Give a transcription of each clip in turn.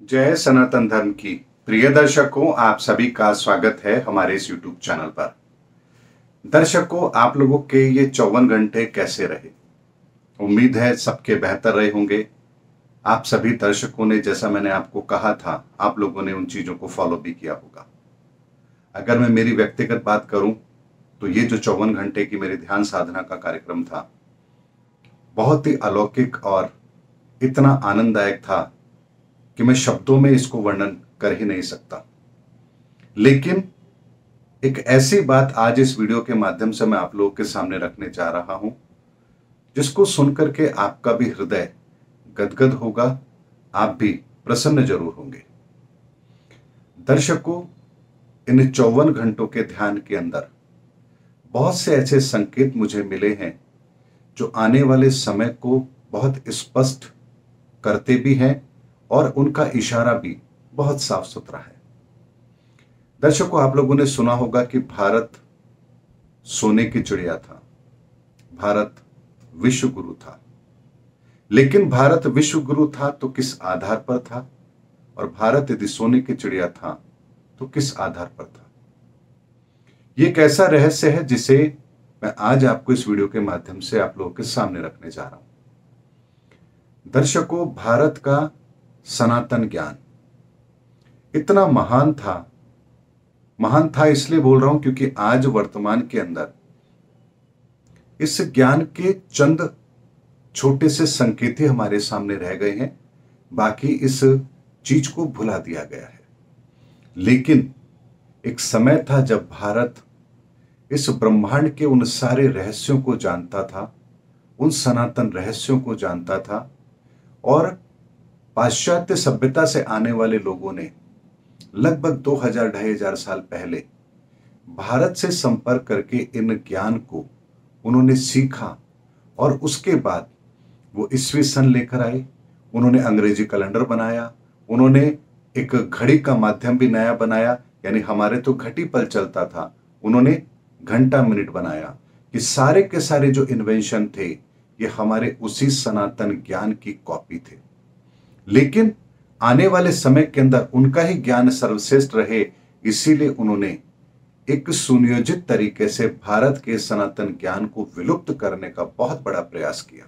जय सनातन धर्म की प्रिय दर्शकों, आप सभी का स्वागत है हमारे इस YouTube चैनल पर। दर्शकों, आप लोगों के ये 54 घंटे कैसे रहे? उम्मीद है सबके बेहतर रहे होंगे। आप सभी दर्शकों ने, जैसा मैंने आपको कहा था, आप लोगों ने उन चीजों को फॉलो भी किया होगा। अगर मैं मेरी व्यक्तिगत बात करूं तो ये जो 54 घंटे की मेरी ध्यान साधना का कार्यक्रम था, बहुत ही अलौकिक और इतना आनंददायक था कि मैं शब्दों में इसको वर्णन कर ही नहीं सकता। लेकिन एक ऐसी बात आज इस वीडियो के माध्यम से मैं आप लोगों के सामने रखने जा रहा हूं, जिसको सुनकर के आपका भी हृदय गदगद होगा, आप भी प्रसन्न जरूर होंगे। दर्शकों, इन 54 घंटों के ध्यान के अंदर बहुत से ऐसे संकेत मुझे मिले हैं जो आने वाले समय को बहुत स्पष्ट करते भी हैं और उनका इशारा भी बहुत साफ सुथरा है। दर्शकों, आप लोगों ने सुना होगा कि भारत सोने की चिड़िया था, भारत विश्व गुरु था। लेकिन भारत विश्व गुरु था तो किस आधार पर था, और भारत यदि सोने की चिड़िया था तो किस आधार पर था? ये एक ऐसा रहस्य है जिसे मैं आज आपको इस वीडियो के माध्यम से आप लोगों के सामने रखने जा रहा हूं। दर्शकों, भारत का सनातन ज्ञान इतना महान था इसलिए बोल रहा हूं क्योंकि आज वर्तमान के अंदर इस ज्ञान के चंद छोटे से संकेत ही हमारे सामने रह गए हैं, बाकी इस चीज को भुला दिया गया है। लेकिन एक समय था जब भारत इस ब्रह्मांड के उन सारे रहस्यों को जानता था, उन सनातन रहस्यों को जानता था, और पाश्चात्य सभ्यता से आने वाले लोगों ने लगभग 2000-2500 साल पहले भारत से संपर्क करके इन ज्ञान को उन्होंने सीखा, और उसके बाद वो ईस्वी सन लेकर आए। उन्होंने अंग्रेजी कैलेंडर बनाया, उन्होंने एक घड़ी का माध्यम भी नया बनाया, यानी हमारे तो घटी पल चलता था, उन्होंने घंटा मिनट बनाया। कि सारे के सारे जो इन्वेंशन थे ये हमारे उसी सनातन ज्ञान की कॉपी थे। लेकिन आने वाले समय के अंदर उनका ही ज्ञान सर्वश्रेष्ठ रहे, इसीलिए उन्होंने एक सुनियोजित तरीके से भारत के सनातन ज्ञान को विलुप्त करने का बहुत बड़ा प्रयास किया।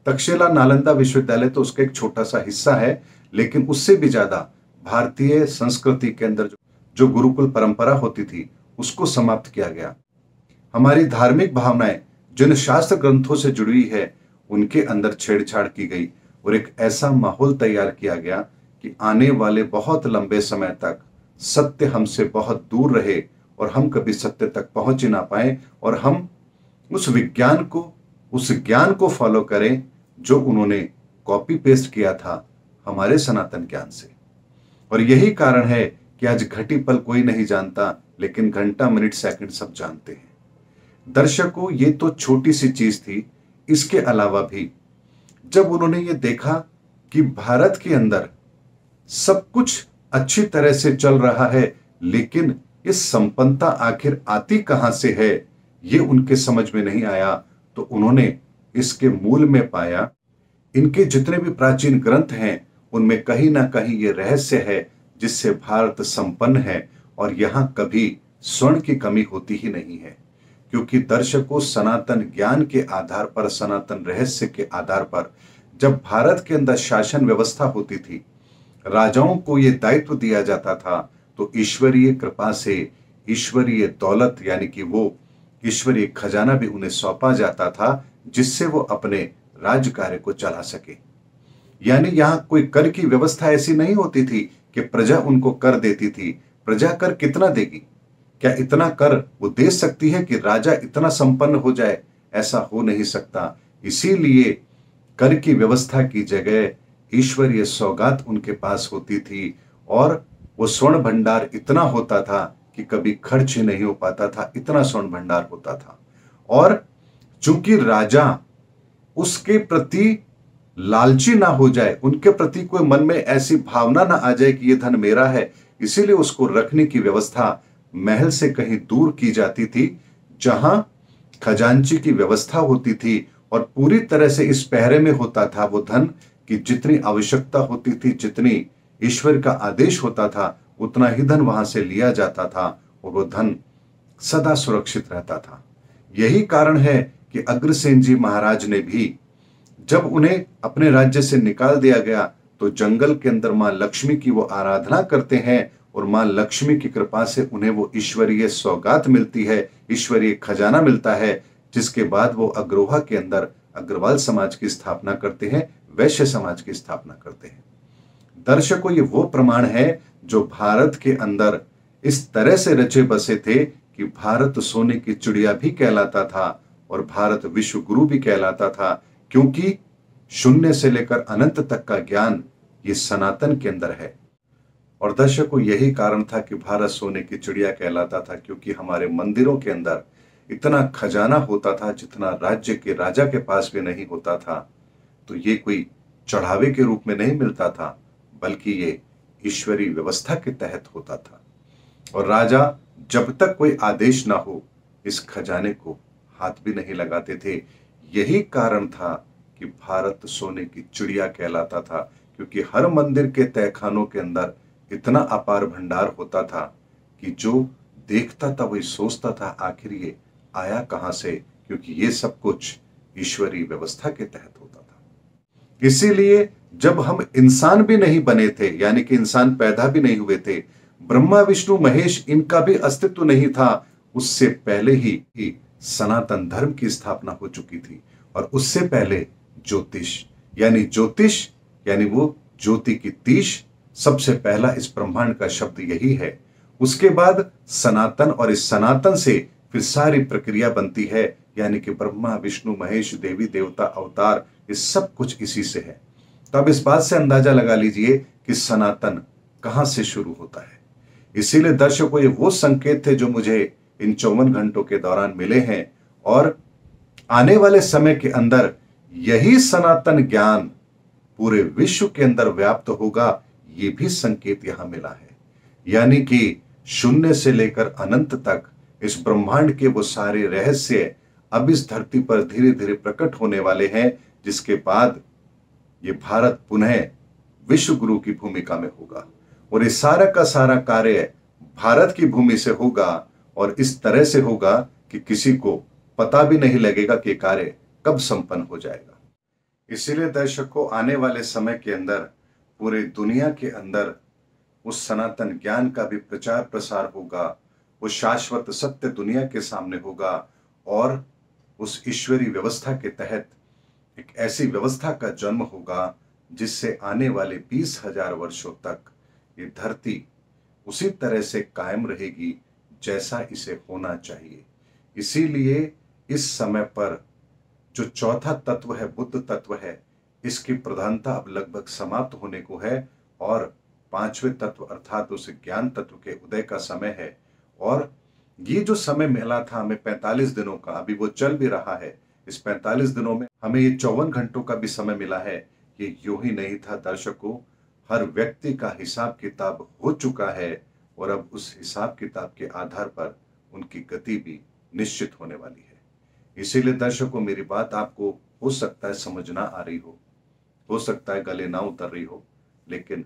तक्षशिला नालंदा विश्वविद्यालय तो उसका एक छोटा सा हिस्सा है, लेकिन उससे भी ज्यादा भारतीय संस्कृति के अंदर जो गुरुकुल परंपरा होती थी उसको समाप्त किया गया। हमारी धार्मिक भावनाएं जिन शास्त्र ग्रंथों से जुड़ी है उनके अंदर छेड़छाड़ की गई, और एक ऐसा माहौल तैयार किया गया कि आने वाले बहुत लंबे समय तक सत्य हमसे बहुत दूर रहे और हम कभी सत्य तक पहुंच ही ना पाए, और हम उस विज्ञान को, उस ज्ञान को फॉलो करें जो उन्होंने कॉपी पेस्ट किया था हमारे सनातन ज्ञान से। और यही कारण है कि आज घटी पल कोई नहीं जानता, लेकिन घंटा मिनट सेकंड सब जानते हैं। दर्शकों, ये तो छोटी सी चीज थी। इसके अलावा भी जब उन्होंने ये देखा कि भारत के अंदर सब कुछ अच्छी तरह से चल रहा है, लेकिन ये संपन्नता आखिर आती कहां से है, ये उनके समझ में नहीं आया, तो उन्होंने इसके मूल में पाया इनके जितने भी प्राचीन ग्रंथ हैं उनमें कहीं ना कहीं ये रहस्य है जिससे भारत संपन्न है, और यहां कभी स्वर्ण की कमी होती ही नहीं है। क्योंकि दर्शकों, सनातन ज्ञान के आधार पर, सनातन रहस्य के आधार पर जब भारत के अंदर शासन व्यवस्था होती थी, राजाओं को यह दायित्व दिया जाता था, तो ईश्वरीय कृपा से ईश्वरीय दौलत यानी कि वो ईश्वरीय खजाना भी उन्हें सौंपा जाता था, जिससे वो अपने राज्य कार्य को चला सके। यानी यहां कोई कर की व्यवस्था ऐसी नहीं होती थी कि प्रजा उनको कर देती थी। प्रजा कर कितना देगी? क्या इतना कर वो दे सकती है कि राजा इतना संपन्न हो जाए? ऐसा हो नहीं सकता। इसीलिए कर की व्यवस्था की जगह ईश्वरीय सौगात उनके पास होती थी, और वो स्वर्ण भंडार इतना होता था कि कभी खर्च ही नहीं हो पाता था, इतना स्वर्ण भंडार होता था। और चूंकि राजा उसके प्रति लालची ना हो जाए, उनके प्रति कोई मन में ऐसी भावना ना आ जाए कि ये धन मेरा है, इसीलिए उसको रखने की व्यवस्था महल से कहीं दूर की जाती थी, जहां खजांची की व्यवस्था होती थी, और पूरी तरह से इस पहरे में होता था वो धन कि जितनी आवश्यकता होती थी, जितनी ईश्वर का आदेश होता था उतना ही धन वहां से लिया जाता था और वो धन सदा सुरक्षित रहता था। यही कारण है कि अग्रसेन जी महाराज ने भी जब उन्हें अपने राज्य से निकाल दिया गया तो जंगल के अंदर मां लक्ष्मी की वो आराधना करते हैं और मां लक्ष्मी की कृपा से उन्हें वो ईश्वरीय सौगात मिलती है, ईश्वरीय खजाना मिलता है, जिसके बाद वो अग्रोहा के अंदर अग्रवाल समाज की स्थापना करते हैं, वैश्य समाज की स्थापना करते हैं। दर्शकों, ये वो प्रमाण है जो भारत के अंदर इस तरह से रचे बसे थे कि भारत सोने की चिड़िया भी कहलाता था और भारत विश्व गुरु भी कहलाता था, क्योंकि शून्य से लेकर अनंत तक का ज्ञान ये सनातन के अंदर है। और दर्शकों, यही कारण था कि भारत सोने की चिड़िया कहलाता था, क्योंकि हमारे मंदिरों के अंदर इतना खजाना होता था जितना राज्य के राजा के पास भी नहीं होता था। तो ये कोई चढ़ावे के रूप में नहीं मिलता था, बल्कि ये ईश्वरीय व्यवस्था के तहत होता था। और राजा जब तक कोई आदेश ना हो इस खजाने को हाथ भी नहीं लगाते थे। यही कारण था कि भारत सोने की चिड़िया कहलाता था, क्योंकि हर मंदिर के तहखानों के अंदर इतना अपार भंडार होता था कि जो देखता था वही सोचता था आखिर ये आया कहां से, क्योंकि ये सब कुछ ईश्वरीय व्यवस्था के तहत होता था। इसीलिए जब हम इंसान भी नहीं बने थे, यानी कि इंसान पैदा भी नहीं हुए थे, ब्रह्मा विष्णु महेश इनका भी अस्तित्व नहीं था, उससे पहले ही सनातन धर्म की स्थापना हो चुकी थी। और उससे पहले ज्योतिष यानी वो ज्योति की तीश, सबसे पहला इस ब्रह्मांड का शब्द यही है। उसके बाद सनातन, और इस सनातन से फिर सारी प्रक्रिया बनती है, यानी कि ब्रह्मा विष्णु महेश देवी देवता अवतार, ये सब कुछ इसी से है। तो अब इस बात से अंदाजा लगा लीजिए कि सनातन कहां से शुरू होता है। इसीलिए दर्शकों, ये वो संकेत थे जो मुझे इन 54 घंटों के दौरान मिले हैं, और आने वाले समय के अंदर यही सनातन ज्ञान पूरे विश्व के अंदर व्याप्त होगा, ये भी संकेत यहां मिला है। यानी कि शून्य से लेकर अनंत तक इस ब्रह्मांड के वो सारे रहस्य अब इस धरती पर धीरे धीरे प्रकट होने वाले हैं, जिसके बाद ये भारत पुनः विश्व गुरु की भूमिका में होगा। और ये सारा का सारा कार्य भारत की भूमि से होगा, और इस तरह से होगा कि किसी को पता भी नहीं लगेगा कि कार्य कब संपन्न हो जाएगा। इसीलिए दर्शकों, आने वाले समय के अंदर पूरी दुनिया के अंदर उस सनातन ज्ञान का भी प्रचार प्रसार होगा, वो शाश्वत सत्य दुनिया के सामने होगा, और उस ईश्वरीय व्यवस्था के तहत एक ऐसी व्यवस्था का जन्म होगा जिससे आने वाले 20,000 वर्षों तक ये धरती उसी तरह से कायम रहेगी जैसा इसे होना चाहिए। इसीलिए इस समय पर जो चौथा तत्व है, बुद्ध तत्व है, इसकी प्रधानता अब लगभग समाप्त होने को है, और पांचवें तत्व अर्थात उस ज्ञान तत्व के उदय का समय है। और ये जो समय मिला था हमें 45 दिनों का, अभी वो चल भी रहा है। इस 45 दिनों में हमें ये 54 घंटों का भी समय मिला है। ये यूं ही नहीं था दर्शकों, हर व्यक्ति का हिसाब किताब हो चुका है, और अब उस हिसाब किताब के आधार पर उनकी गति भी निश्चित होने वाली है। इसीलिए दर्शकों, मेरी बात आपको हो सकता है समझ ना आ रही हो सकता है गले ना उतर रही हो, लेकिन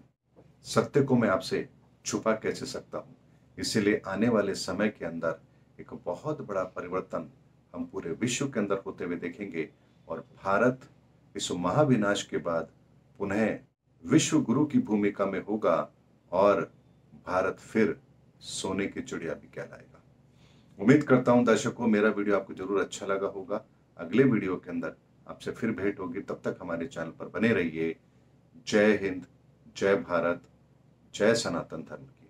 सत्य को मैं आपसे छुपा कैसे सकता हूं। इसीलिए आने वाले समय के अंदर एक बहुत बड़ा परिवर्तन हम पूरे विश्व के अंदर होते हुए देखेंगे, और भारत इस महाविनाश के बाद पुनः विश्व गुरु की भूमिका में होगा, और भारत फिर सोने की चिड़िया भी कहलाएगा। उम्मीद करता हूं दर्शकों, मेरा वीडियो आपको जरूर अच्छा लगा होगा। अगले वीडियो के अंदर आपसे फिर भेंट होगी, तब तक हमारे चैनल पर बने रहिए। जय हिंद, जय भारत, जय सनातन धर्म की।